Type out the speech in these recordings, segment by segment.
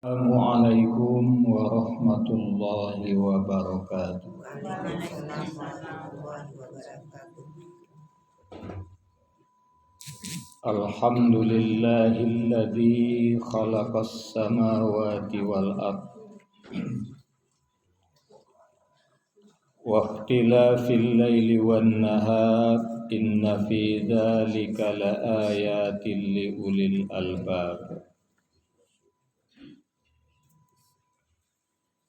Assalamualaikum warahmatullahi wabarakatuh. Waalaikumsalam warahmatullahi wabarakatuh. Alhamdulillahilladzi khalaqas samawati wal ard wa ikhtilafil laili wan nahar inna fi dzalika laayatin liulil albab.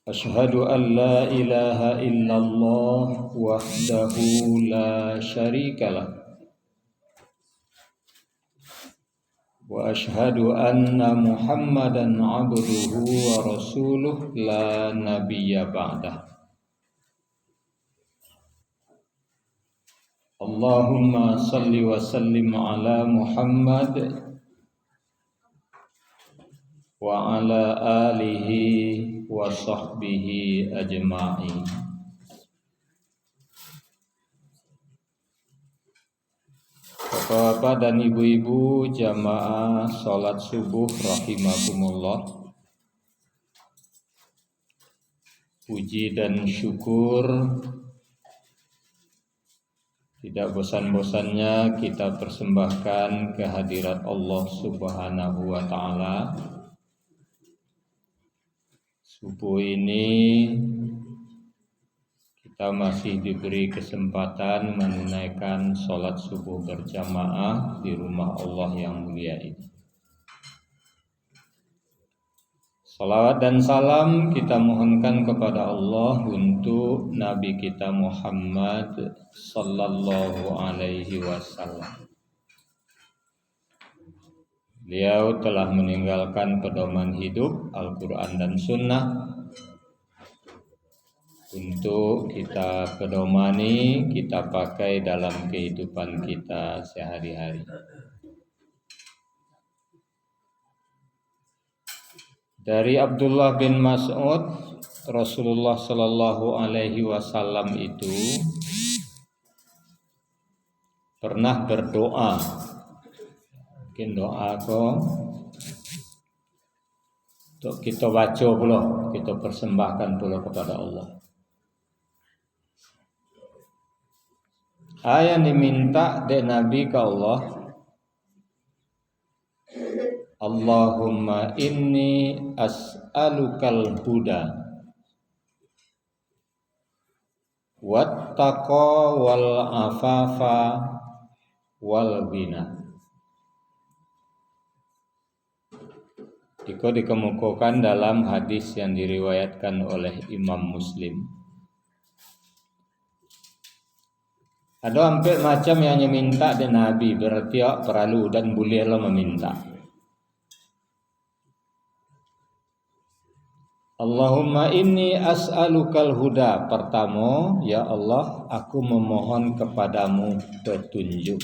Asyhadu an la ilaha illallah wahdahu la syarikalah wa asyhadu anna Muhammadan abduhu wa rasuluh la nabiyya ba'dah. Allahumma salli wa sallim ala Muhammad wa ala alihi wa sahbihi ajma'in. Bapak dan ibu-ibu jamaah salat subuh rahimakumullah. Puji dan syukur tidak bosan-bosannya kita persembahkan kehadirat Allah Subhanahu wa taala. Subuh ini kita masih diberi kesempatan menunaikan sholat subuh berjamaah di rumah Allah yang mulia ini. Salawat dan salam kita mohonkan kepada Allah untuk Nabi kita Muhammad sallallahu alaihi wasallam. Beliau telah meninggalkan pedoman hidup Al-Quran dan Sunnah untuk kita pedomani, kita pakai dalam kehidupan kita sehari-hari. Dari Abdullah bin Mas'ud, Rasulullah sallallahu alaihi wasallam itu pernah berdoa. Mungkin doa kok untuk kita baca pula, kita persembahkan pula kepada Allah. Yang diminta dari Nabi ke Allah, Allahumma inni as'alukal huda wattaqa wal afafa wal ghina. Itu dikemukakan dalam hadis yang diriwayatkan oleh Imam Muslim. Ada hampir macam yang minta dari Nabi, berarti perlu dan bolehlah meminta. Allahumma inni as'alukal huda. Pertama, ya Allah, aku memohon kepadamu petunjuk.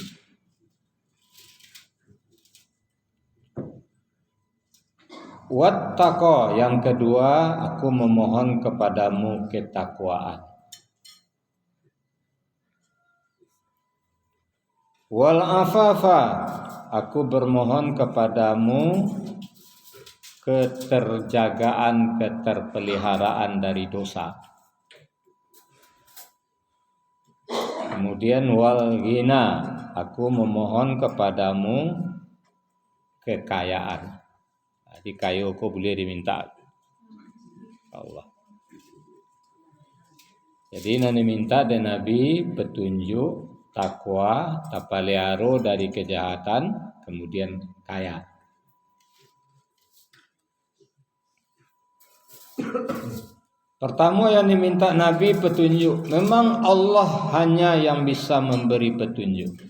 Wattaqa, yang kedua, aku memohon kepadamu ketakwaan. Wal afafa, aku bermohon kepadamu keterjagaan, keterpeliharaan dari dosa. Kemudian wal ghina, aku memohon kepadamu kekayaan. Jadi kaya aku boleh diminta Allah. Jadi nani minta dari Nabi petunjuk, takwa, tapaliaro dari kejahatan, kemudian kaya. Pertama yang diminta Nabi petunjuk. Memang Allah hanya yang bisa memberi petunjuk.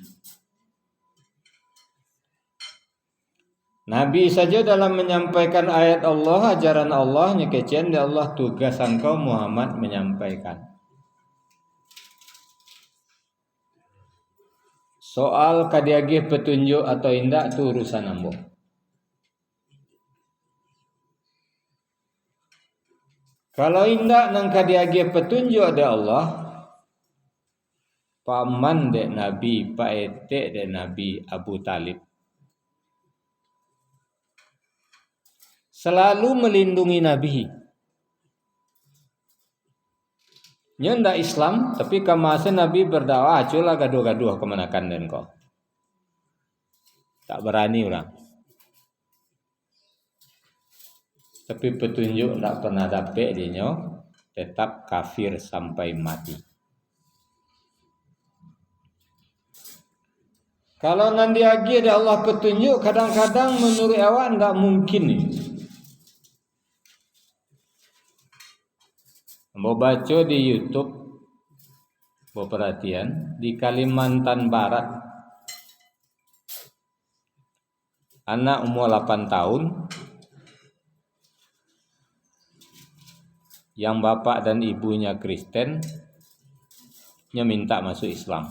Nabi saja dalam menyampaikan ayat Allah, ajaran Allah, nyekecian di Allah, tugas engkau Muhammad menyampaikan. Soal kadiagih petunjuk atau indak itu urusan ambo. Kalau indak nang kadiagih petunjuk ada Allah, paman dek Nabi, paete dek Nabi Abu Talib. selalu melindungi Nabi. Nya ndak Islam, tapi kamase Nabi berdakwah aculah gaduh-gaduh kemanakan dan kau. Tak berani orang. Tapi petunjuk ndak pernah dapet dia, tetap kafir sampai mati. Kalau nanti lagi ada Allah petunjuk, kadang-kadang menurut awak ndak mungkin ni. Mau baca di YouTube, mau perhatian di Kalimantan Barat, anak umur 8 tahun, yang bapak dan ibunya Kristen, nya minta masuk Islam.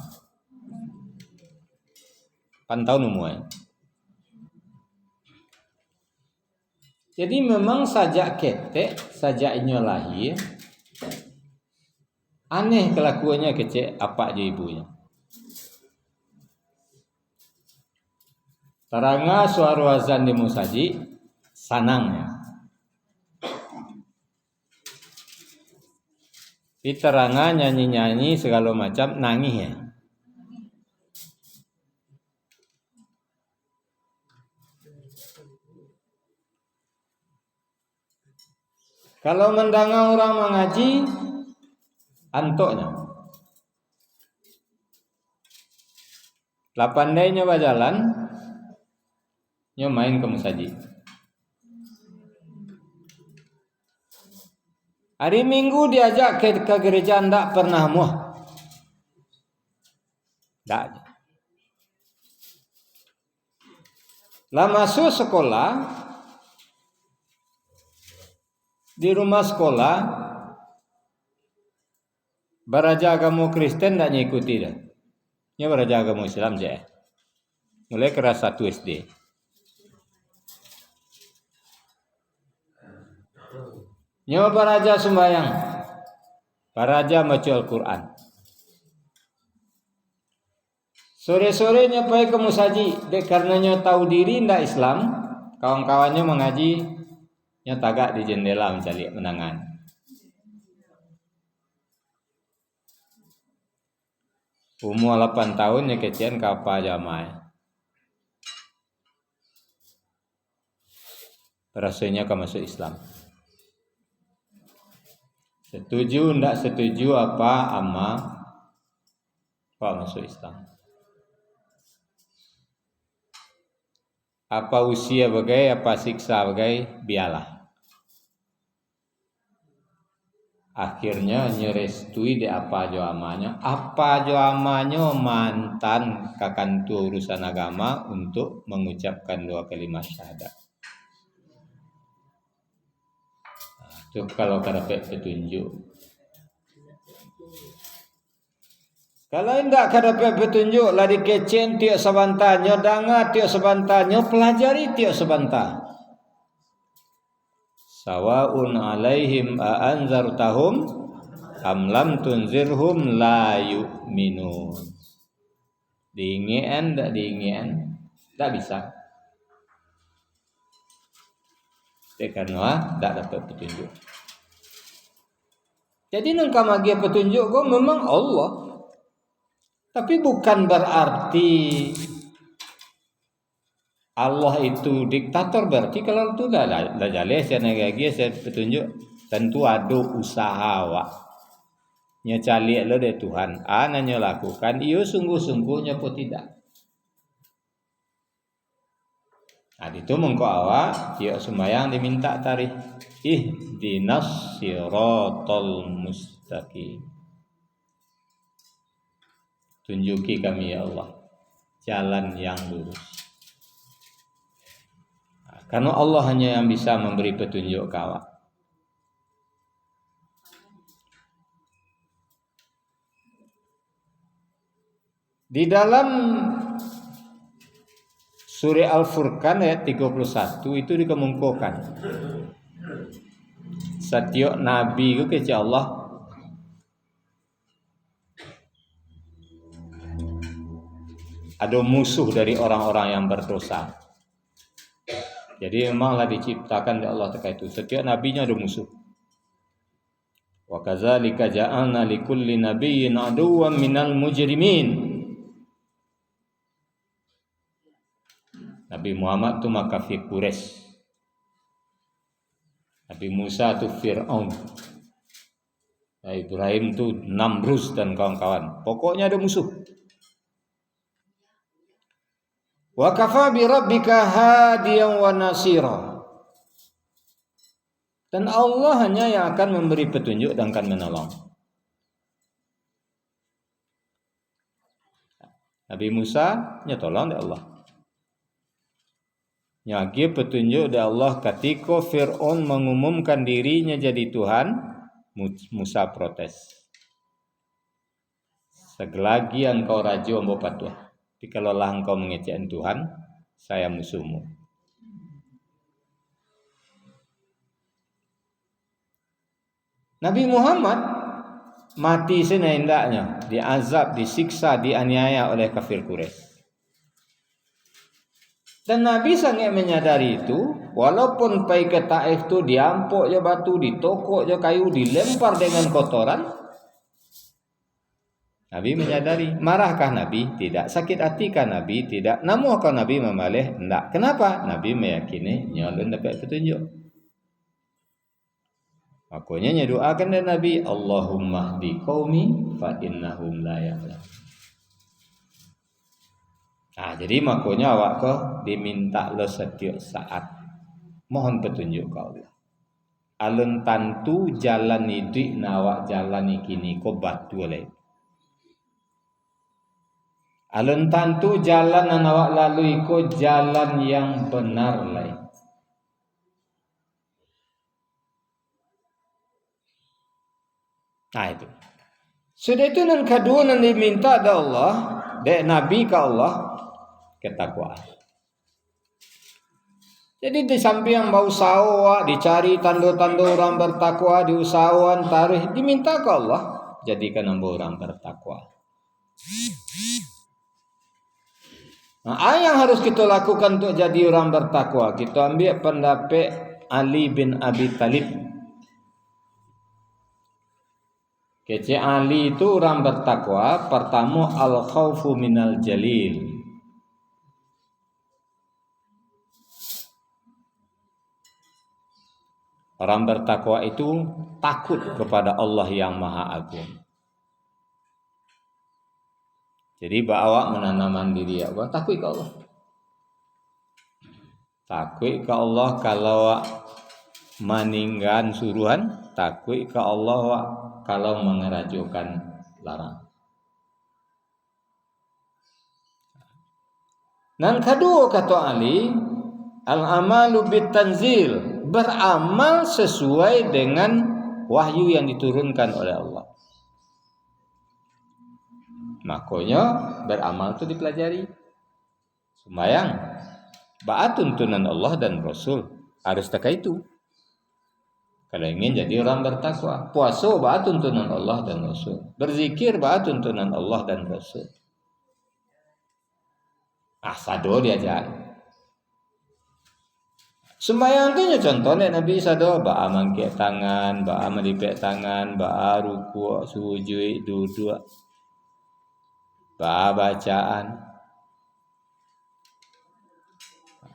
8 tahun umurnya. Jadi memang sajak ketek, sajak inyo lahir, aneh kelakuannya kecek apa aja ibunya. Taranga suara azan di musaji, sanangnya. Di teranga nyanyi-nyanyi segala macam, nangis ya. Kalau mendengar orang mengaji, antoknya. Lapandainya berjalan, nyo main ke musaji. Hari Minggu diajak ke gereja, ndak pernah muah. Ndak. Lah masuk sekolah, di rumah sekolah, beraja agama Kristen ndak ngikuti dah. Nya beraja agama Islam je. Mulai kelas 1 SD. Nya beraja sembahyang. Beraja baca Al-Quran. Sore-sorenya pergi ke musaji, karenanya tahu diri ndak Islam, kawan-kawannya mengaji, nya tagak di jendela mencari menangan. Umur 8 tahun nya kecian kapa jamaah. Rasanya ke masuk Islam. Setuju ndak setuju apa ama pak masuk Islam. Apa usia bagai, apa siksa bagai, biarlah. Akhirnya nyerestui di apa jo amanya. Apa jo amanya mantan kakantu urusan agama untuk mengucapkan 2 kalimat syahadat. Nah, itu kalau dapat petunjuk. Kalau tidak dapat petunjuk, lari kecen tiok sebantanyo, danga tiok sebantanyo, pelajari tiok sebantar. Sawaun alaihim a'anzartahum am lam tunzirhum la yu'minun. Diingin tak diingin, tak bisa. Karena tak dapat petunjuk. Jadi nengkam lagi petunjuk kau memang Allah. Tapi bukan berarti Allah itu diktator, berarti kalau itu dah jale saya lagi saya petunjuk tentu ada usaha wak. Nya cali lo deh Tuhan, ananya lakukan, iyo sungguh-sungguhnya pun tidak. Nah itu mengko awak, iyo sembayang diminta tarikh ihdinas siratal mustaqim. Tunjuki kami ya Allah jalan yang lurus. Nah, karena Allah hanya yang bisa memberi petunjuk kawak. Di dalam surah Al-Furqan ayat 31 itu dikemukakan. Setiap nabi itu ke Allah ada musuh dari orang-orang yang berdosa. Jadi memanglah diciptakan oleh Allah terkait itu. Setiap nabinya ada musuh. Wa kadzalika ja'alna likulli nabiyyin aduwwan minal mujrimin. Nabi Muhammad tu kafir Quraisy. Nabi Musa tu Fir'aun. Nabi Ibrahim tu Namrus dan kawan-kawan. Pokoknya ada musuh. Wa kafa bi rabbika hadiyan wa nasira. Dan Allah hanya yang akan memberi petunjuk dan akan menolong. Nabi Musa nyetolong dari Allah. Nyagi petunjuk dari Allah ketika Fir'aun mengumumkan dirinya jadi Tuhan, Musa protes. Selagi engkau raja ambo patuh. Tapi kalau lah engkau mengecewakan Tuhan, saya musuhmu. Nabi Muhammad mati senendaknya, diazab, disiksa, dianiaya oleh kafir Quraisy. Dan Nabi sangat menyadari itu, walaupun pergi ke Taif tu diampok je batu, ditokok je kayu, dilempar dengan kotoran. Nabi menyadari. Marahkah Nabi? Tidak. Sakit hatikah Nabi? Tidak. Namunkah Nabi memalih? Tidak. Kenapa? Nabi meyakini nyalun dapat petunjuk. Makanya doakan dari Nabi, Allahumma hdi qaumi fa innahum la ya'lamun. Nah, jadi makanya awak ko diminta lo setiap saat mohon petunjuk ke Allah. Alun tantu jalan itu nawak jalan ikini ko batu oleh. Alun tantu jalan yang awak lalui ko jalan yang benar lai. Nah itu. Sudah itu nan kedua nan diminta ada Allah, dek Nabi ke Allah ketakwaan. Jadi di samping yang bau sawa dicari tanda-tanda orang bertakwa, diusahawan tarikh diminta ke Allah jadikan hamba orang bertakwa. Nah, yang harus kita lakukan untuk jadi orang bertakwa, kita ambil pendapat Ali bin Abi Thalib. Kece Ali itu orang bertakwa, pertama al-khaufu minal jalil. Orang bertakwa itu takut kepada Allah yang Maha Agung. Jadi bawa menanamkan diri apa? Takut ke Allah. Takut ke Allah kalau meninggal suruhan, takut ke Allah kalau mengerajukan larang. Dan kedua kata Ali, al-amalu bitanzil, beramal sesuai dengan wahyu yang diturunkan oleh Allah. Makanya beramal itu dipelajari. Sembahyang baat tuntunan Allah dan Rasul harus tak itu. Kalau ingin jadi orang bertakwa, puasa baat tuntunan Allah dan Rasul, berzikir baat tuntunan Allah dan Rasul. Sado diajar. Sembahyang itu contohnya Nabi sado ba mangke tangan, ba melipek tangan, ba ruku, sujud, duduk. Bacaan.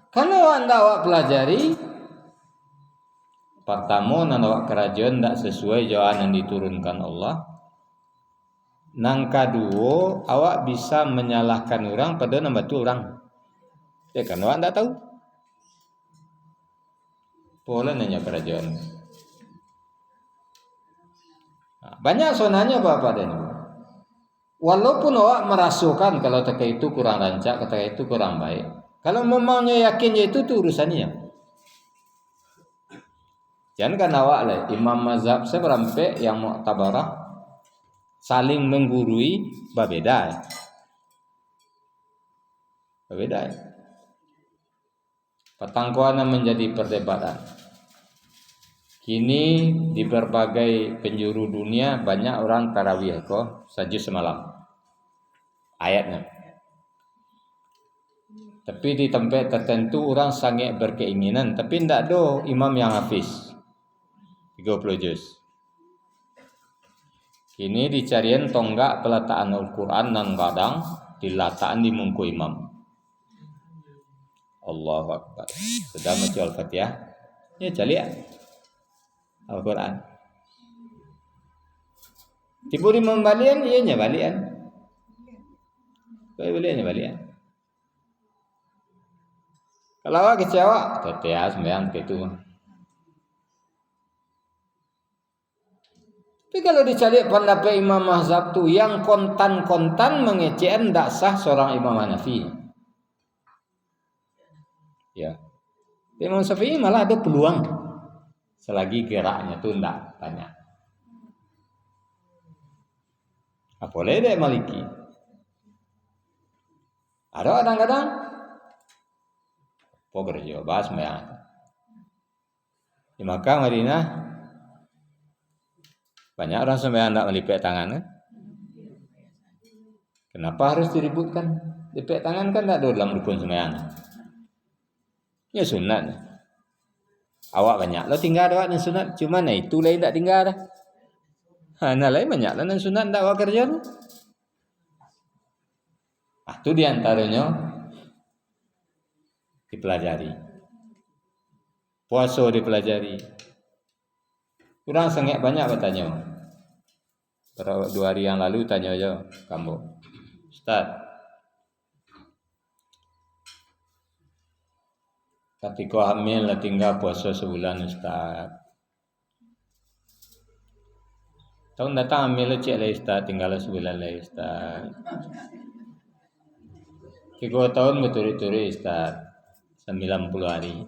Kalau anda awak pelajari, pertama nang awak kerajaan tidak sesuai jawaban yang diturunkan Allah. Nang kedua, awak bisa menyalahkan orang pada nama tu orang. Ya kan awak tidak tahu. Pola nanya kerajaan. Banyak sonanya bapak dan ibu. Walaupun awak merasukan kalau kata itu kurang rancak, kata itu kurang baik. Kalau memangnya yakinnya itu urusannya. Jangan kan awak lah imam mazhab seberampe yang mu'tabarah saling menggurui berbeda. Berbeda. Pertangkuan menjadi perdebatan. Kini di berbagai penjuru dunia banyak orang tarawih kok saja semalam. Ayatnya. Tapi di tempat tertentu orang sangat berkeinginan, tapi ndak ada imam yang hafiz 30 juz. Kini dicarian tonggak peletaan Al-Quran dan kadang diletakkan di mungku imam. Allahu Akbar. Sudah baca Al-Fatihah, ya cari Al-Quran. Tiba di membalian, ia nya balian. Kau boleh nya balian. Kalau awak kecewa, teteas sembahyang gitu. Tapi kalau dicari pendapat Imam Mazhab tu yang kontan-kontan mengecewakan tidak sah seorang Imam Hanafi. Ya. Imam Syafi'i malah ada peluang selagi geraknya tu tidak banyak. Apalagi dia Maliki. Ada kadang-kadang kerja bahas sembahyang. Di Makkah, Madinah banyak orang sembahyang tak melipet tangan kan? Kenapa harus diributkan? Lipet tangan kan tak ada dalam rukun sembahyang. Ya sunat. Awak banyak lo tinggal awak dan sunat, cuma itu lain tak tinggal dah. Nah lain banyak lah dan sunat tak awak kerja tu. Itu diantaranya dipelajari. Puasa dipelajari. Kurang sangat banyak bertanya. 2 hari yang lalu tanya aja kamu, Ustaz, ketika hamil tinggal puasa sebulan Ustaz. Tahun datang hamil cek lah Ustaz, tinggal sebulan lah Ustaz. 3 tahun berturut-turut Ustaz. 90 hari.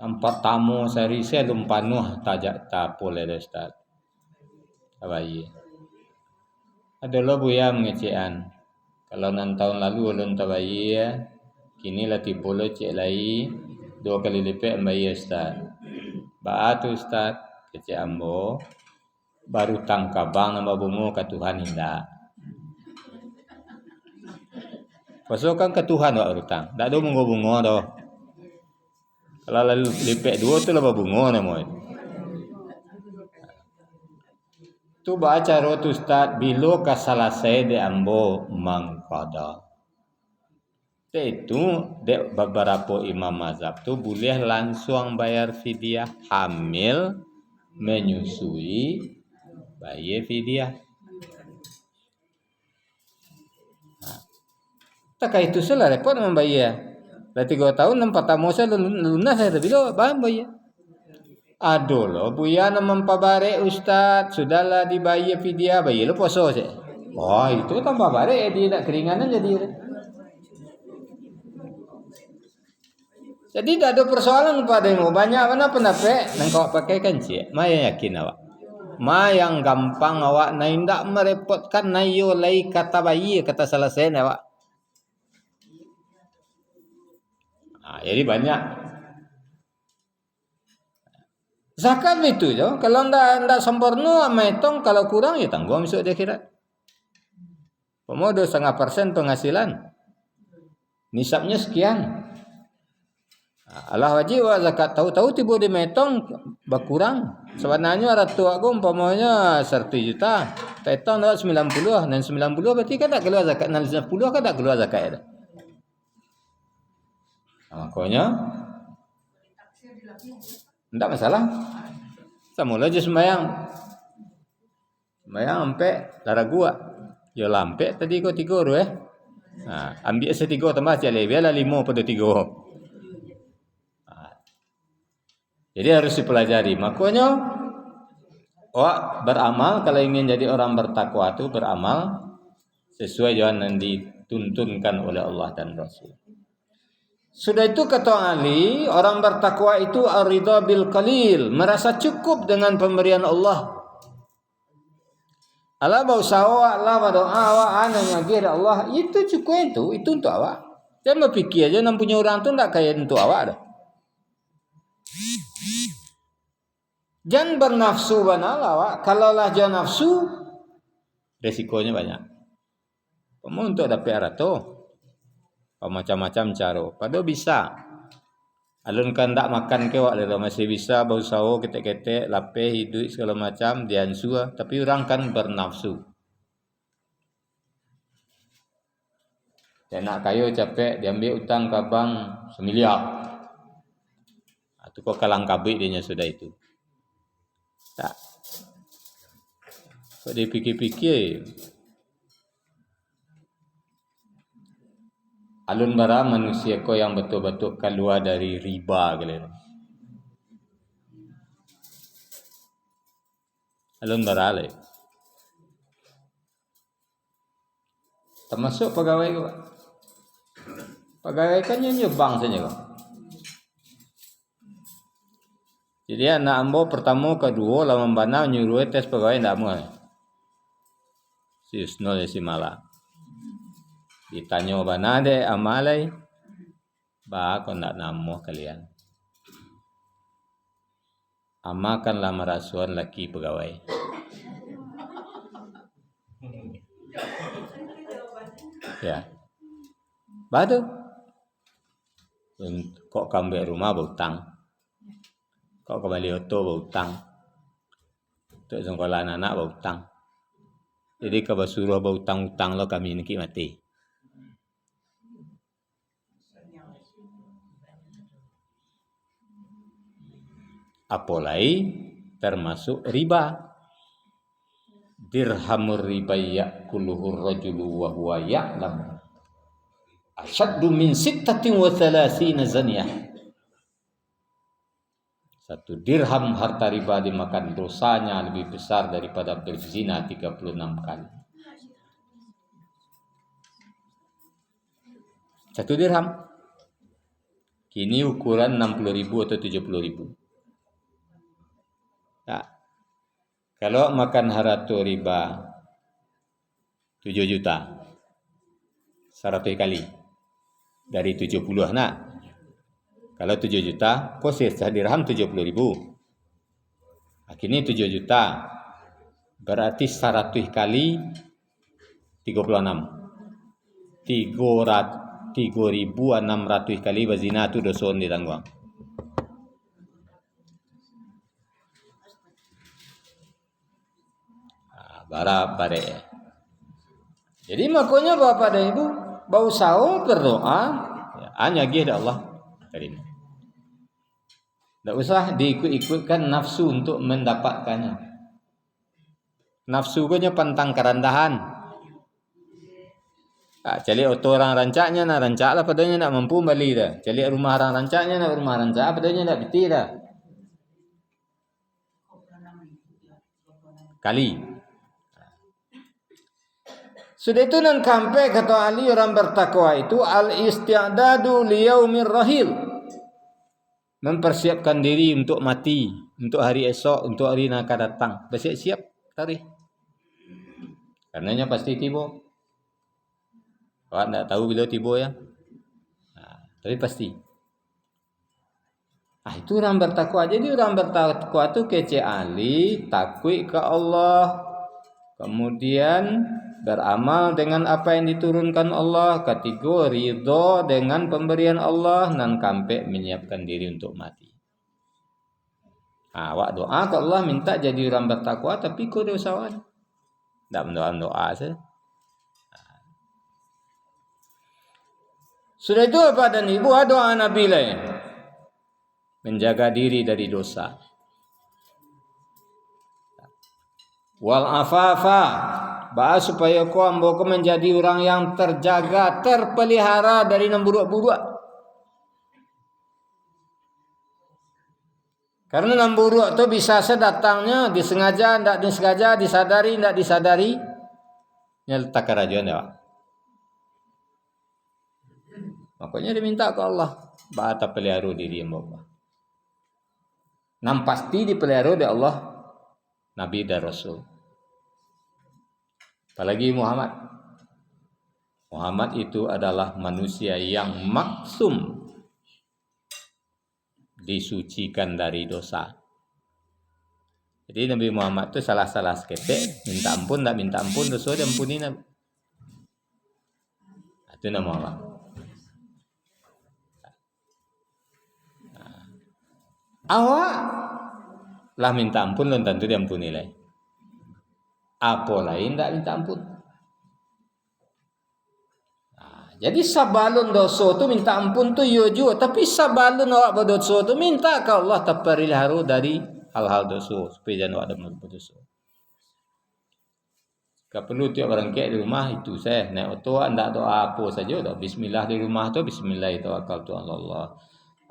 4 tamu sehari saya belum panuh tajak tapul ada Ustaz. Abai. Adalah buaya mengecekan. Kalau 6 tahun lalu ulun tabai ya. Kini latih bola cek lagi 2 kali lipat ambai Ustaz. Baatu Ustaz kecek ambo baru tangkabang nama bungo ke Tuhan hindak. Pasukan ke Tuhan wak rutang. Tak ada bungo-bungo dah. Kalau lalu lipek 2 tu lah bungo nama. Tu baca rot Ustaz bila ka selesai de ambo mangkada. Itu dek beberapa imam mazhab tu boleh langsung bayar fidyah hamil menyusui bayar fidyah. Tak itu salah repot membayar. Dah 3 tahun 4 tahun saya lunas saya bila bahan bayar. Aduh lo buya nak mempabare Ustaz, sudahlah dibayar fidyah, bayar lo puasa saya. Oh itu tambah bare dia tak keringanan jadi. Jadi tak ada persoalan padamu. Banyak mana pendapat nang kau pakai kan cik. Maya yakin awak. Ma yang gampang awak nai ndak merepotkan nayo lai kata bayi kata selesai awak. Jadi banyak. Zakat itu je. Kalau ndak sempurna metong, kalau kurang ya tanggung besok di akhirat. Pemodo 0,5% penghasilan. Nisabnya sekian. Allah wajib zakat tahu-tahu tiba di metong berkurang. Sebenarnya ratu aku umpamanya 1 juta, petong dah 90 dan 90 berarti kan tak keluar zakat, 90 kan tak keluar zakat dah. Makanya tidak masalah. Sama aja sembahyang. Sembahyang sampai lara gua. Ya lampe tadi kau 3 tu ambil 3 tambah cale biarlah 5 pada 3. Jadi harus dipelajari. Makanya beramal kalau ingin jadi orang bertakwa itu beramal sesuai jalan yang dituntunkan oleh Allah dan Rasul. Sudah itu kata Ali, orang bertakwa itu ar-ridha bil qalil, merasa cukup dengan pemberian Allah. Allah berusaha, Allah berdoa, awak ananya kira Allah, itu cukup itu untuk awak. Jangan berfikir aja nak punya orang tu tak kaya untuk awak dah. Jangan bernafsu banal awak. Kalau lah jangan nafsu, resikonya banyak. Kamu untuk dapat arato. macam-macam cara. Padahal bisa. Alun kan tak makan ke wak lelo masih bisa bau sawo ketek-ketek, lapeh, hidup segala macam diansu tapi orang kan bernafsu. Dia nak kayu capek diambil utang ke bank 1 miliar. Itu kok kalang kabut dia sudah itu. Tak. Kok dipikir-pikir alun bara manusia ko yang betul-betul keluar dari riba kalian. Alun bara le. Termasuk pegawai ko. Pegawai kan nyumbang saja kok. Jadi anak ambo pertama kedua lama bana nyuruh tes pegawai ndak mau. Si Usno si Mala. Ditanya bana de amalai ba kau nak namo kalian. Amakanlah merasuan laki pegawai. Ya. Badu. Kok kambing rumah berutang. Kok kembali oto berutang. Untuk sekolah anak berutang. Jadi kalau suruh berutang-utang lo kami ini mati. Apalagi termasuk riba. Dirhamur riba ya'kuluhur rajulu wa huwa ya'lam. Asyaddu min 36 zaniyah. 1 dirham harta riba dimakan dosanya lebih besar daripada berzina 36 kali. 1 dirham. Kini ukuran 60.000 atau 70.000. Nah, kalau makan harta riba 7 juta 100 kali dari 70 nak. Kalau 7 juta, kok dirham 70.000. Akhirnya 7 juta. Berarti 100 kali 36. 3.600 kali berzina itu dosa ditanggung. Bare. Jadi makanya Bapak dan Ibu bau saum berdoa, ya, hanya gih Allah terima. Tak usah diikut-ikutkan nafsu untuk mendapatkannya. Nafsu nya pantang kerendahan. Cari auto orang rancaknya nak rancak lah padanya nak mampu beli dah. Cari rumah orang rancaknya nak rumah rancak padanya nak beti dah. Kali. Sudah itu nan sampai kata ahli orang bertakwa itu al-isti'dadu liyaumir rahil. Mempersiapkan diri untuk mati, untuk hari esok, untuk hari yang akan datang. Bersiap-siap tarikh. Karenanya pasti tiba. Kau tidak tahu bila tiba ya. Tapi pasti. Itu orang bertakwa. Jadi orang bertakwa itu kece ahli, takwa ke Allah. Kemudian beramal dengan apa yang diturunkan Allah, ketiga ridho dengan pemberian Allah, dan kampe menyiapkan diri untuk mati. Awak doa ke Allah minta jadi orang bertakwa, tapi kau dosawan. Tak mendoa saja. Sudah itu Bapak dan Ibu doa Nabi lain, menjaga diri dari dosa. Wal afafa. Bahas supaya kau ambo menjadi orang yang terjaga, terpelihara dari namburuk-buruk. Karena namburuk itu bisa sedatangnya, disengaja, tidak disengaja, disadari, tidak disadari. Nyeletak kerajuan ya. Makanya diminta ke Allah, bahasa pelihara diri ambo. Nam pasti dipelihara oleh Allah, Nabi dan Rasul. Apalagi Muhammad. Muhammad itu adalah manusia yang maksum, disucikan dari dosa. Jadi Nabi Muhammad itu salah-salah seketik, minta ampun, tak minta ampun, dosa diampuni Nabi. Itu nama Allah. Awak lah minta ampun belum tentu diampuni lah. Apa lain tak minta ampun. Jadi sabalun dosa tu minta ampun tu yo juga, tapi sabalun awak berdosa tu minta ke Allah taparilah haru dari hal-hal dosa supaya jangan awak ada berdosa. Kalau perlu tiap orang kek di rumah itu saya naik oto anda doa apa saja doa bismillah di rumah tu bismillah tawakal tu Allah.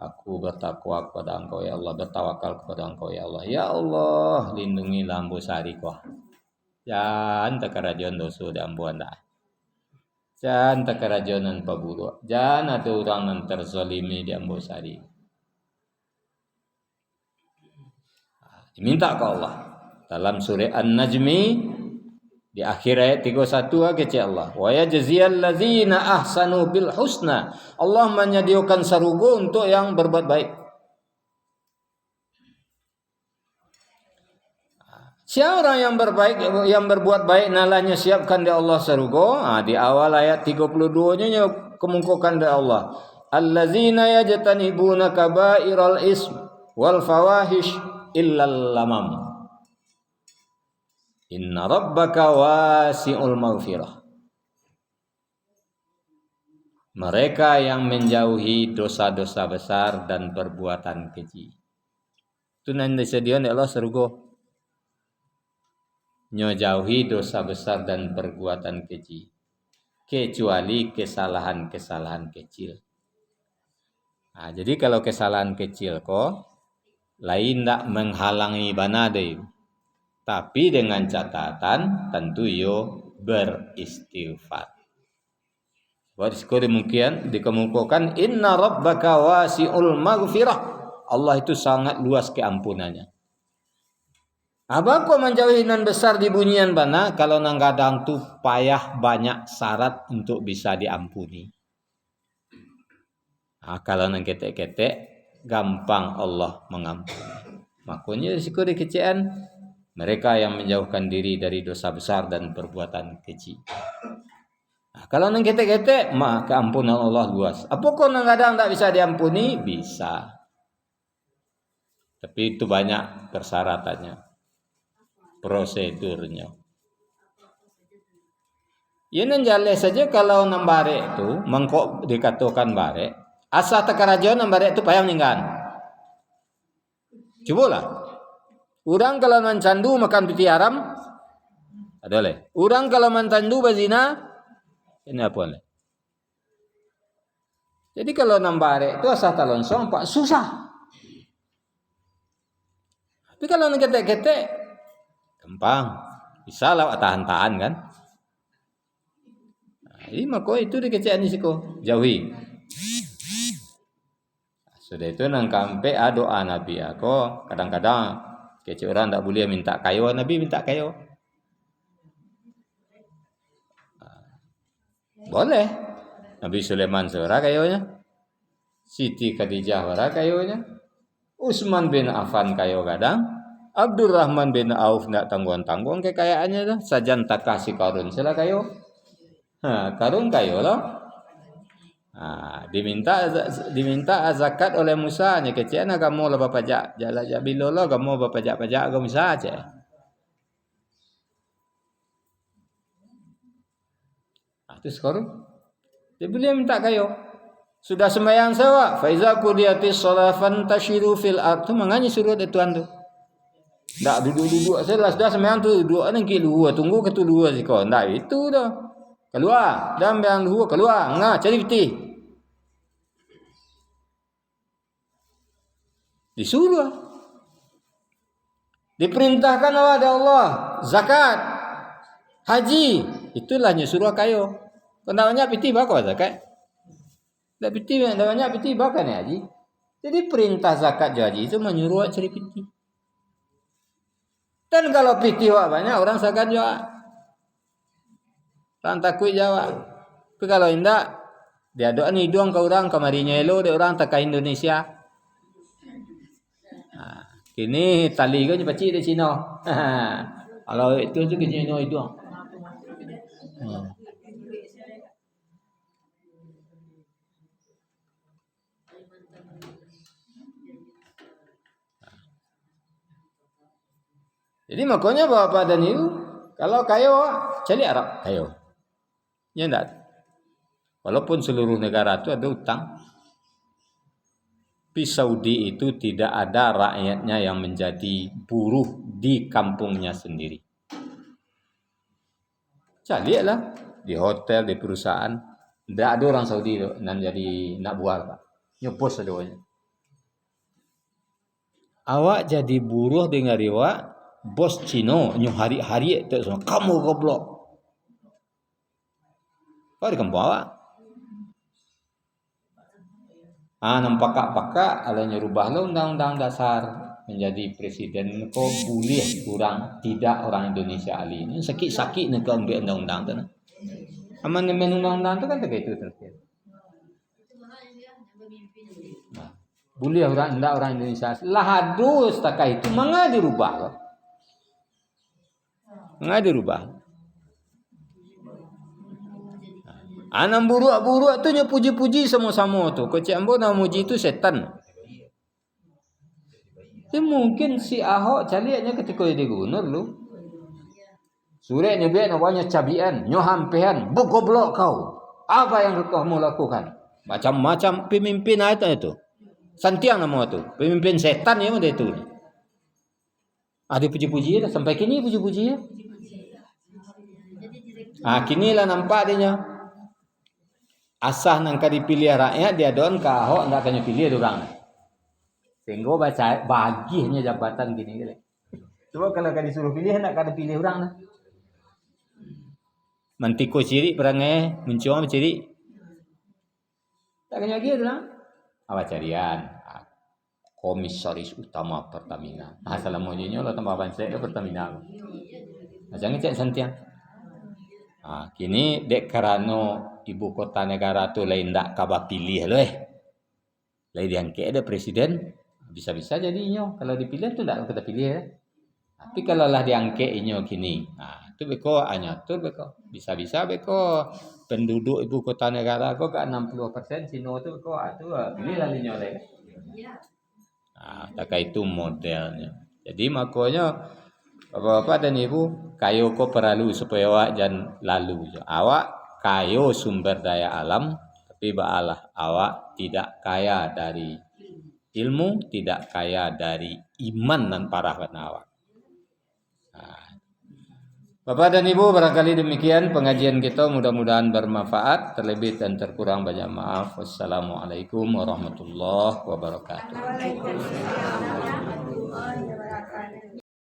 Aku bertakwa kepada Engkau ya Allah, bertawakal kepada Engkau ya Allah. Ya Allah, lindungi lambu sari kau. Jangan tak kerajuan dosa dan ampuan dah. Jangan tak kerajuan paburu. Jangan ada orang yang terzalimi di ambu sari. Diminta ke Allah. Dalam surah An-Najmi di akhir ayat 31 kata Allah, wa yajziyal ladzina ahsanu bil husna. Allah menyediakan sarugo untuk yang berbuat baik. Siapa orang yang berbaik, yang berbuat baik nalanya siapkan di Allah sarugo. Di awal ayat 32-nya kemukakan dari Allah. Allazina yajtanibuna kaba'iral ism wal fawahish illal lamam. Inna rabbaka wasi'ul maghfirah. Mereka yang menjauhi dosa-dosa besar dan perbuatan keji. Itu nan disediakan Allah sarugo. Jauhi dosa besar dan perbuatan keji, kecuali kesalahan-kesalahan kecil. Jadi kalau kesalahan kecil lain tak menghalangi banade, tapi dengan catatan tentu yo beristighfar. Buat demikian dikemukakan inna rabbaka wasi'ul maghfirah. Allah itu sangat luas keampunannya. Apa kau menjauhi nan besar di bunyian bana kalau nang gadang tu payah banyak syarat untuk bisa diampuni. Kalau nang ketek-ketek gampang Allah mengampuni. Makanya risiko dikecian mereka yang menjauhkan diri dari dosa besar dan perbuatan keji. Kalau nang ketek-ketek maka keampunan Allah luas. Apa kau nang gadang tak bisa diampuni? Bisa. Tapi itu banyak persyaratannya. Prosedurnya. Ya nan jale saja kalau nang bare itu mangkok dikatakan bare, asa takarajon nang bare itu payah meninggal. Cubalah. Orang kalau mencandu makan piti haram, ada le. Orang kalau mencandu bazina, ini apa le? Jadi kalau nang bare itu asa talonsong pak susah. Tapi kalau nang ketek-ketek gampang, bisa lah tahan-tahan kan. Ini mako itu dikecian risiko, jauhi. Sudah itu nang kampe doa Nabi aku kadang-kadang kecil orang tak boleh minta kayu, Nabi minta kayu. Boleh. Nabi Sulaiman seorang kayunya, Siti Khadijah seorang kayunya, Utsman bin Affan kayu kadang. Abdurrahman bin Auf nak tanggung-tanggung kekayaannya dah. Sajan tak kasih karun sila kayo. Karun kayo lah. Diminta zakat oleh Musa nya kecian kamu lah bapajak jala jabilo lo kamu bapajak-pajak kamu Musa aja. Itu sekarang. Dia boleh minta kayo. Sudah sembahyang sewa, faiza qudiyatis shalah fantashiru fil ard. Tu manganya suruh ada Tuhan tu. Tak duduk-duduk saya sudah sembahyang tu duduk nang luar tunggu ke tu luar siko. Ndak itu dah. Keluar, dan yang luar keluar. Cari peti. Disuruh. Diperintahkan oleh Allah zakat, haji, itulah nyuruh kayo. Kendalanya peti bakal zakat. Dak peti namanya peti bakal ni haji. Jadi perintah zakat haji itu menyuruh cari peti. Dan kalau piti banyak orang zakat juga. Orang takut jawab. Tapi kalau indak dia doa ni doang ke orang kamarinya elo dia orang tak ke Indonesia. Kini tali ko pacik di Cina. Kalau itu tu ke Cina itu. Jadi makanya Bapak dan Ibu, kalau kayo cari Arab kayo. Ya enggak. Walaupun seluruh negara itu ada utang. Tapi Saudi itu tidak ada rakyatnya yang menjadi buruh di kampungnya sendiri. Cari lah di hotel, di perusahaan. Tidak ada orang Saudi itu yang jadi nak buat Pak. Nyopos sedoanya. Awak jadi buruh dengan riwak bos Cino nyu hari-hari itu semua kamu goblok. Kau di kampung awak. Nampak-pakak ala nyerubah lo undang-undang dasar menjadi presiden kau boleh kurang tidak orang Indonesia ali ini sakit-sakit nak ambil undang-undang tu. Amandemen undang-undang tu kan begitu terus. Boleh orang enggak orang Indonesia lah hadus takai itu mangga dirubah. Mangga dirubah. Anam buruk-buruk tu nya puji-puji sama-sama tu. Kau cik ambo nak muji tu setan. Mungkin si Ahok caliannya ketika jadi gubernur lu. Surat nyebut namanya cabian, nyo hampean, goblok kau. Apa yang kau mau lakukan? Macam-macam pemimpin itu. Santiang nama tu. Pemimpin setan ya dia itu. Ada puji-puji sampai kini puji-puji ya. Kini lah nampak dia. Asah nangka dipilih rakyat dia don ka Ahok ndak tanya pilih orang. Sehingga baca baginya jabatan gini gitu. Coba kalau kan disuruh pilih nak kada pilih orang nah. Mantiko ciri perangai mencium ciri. Tak kena lagi orang. Awak carian. Komisaris utama Pertamina. Assalamualaikum lah tambah bansek Pertamina. Macam ngecek santiang. Kini dek karano ibu kota negara tu lain ndak kaba pilih loh. Lain diangkat ada presiden bisa-bisa jadi inyo kalau dipilih tu ndak kita pilih ya. Tapi kalau lah diangkat inyo kini. Tu beko anyatur beko. Bisa-bisa beko penduduk ibu kota negara ko ke 60% Cina tu beko tu pilih lah inyo le. Tak itu modelnya. Jadi makanya Bapak dan Ibu, kayo ko perlu supaya awak jangan lalu. Awak kayo sumber daya alam, tapi baalah awak tidak kaya dari ilmu, tidak kaya dari iman dan parahan awak. Bapak dan Ibu, barangkali demikian pengajian kita, mudah-mudahan bermanfaat. Terlebih dan terkurang banyak maaf. Wassalamualaikum warahmatullahi wabarakatuh.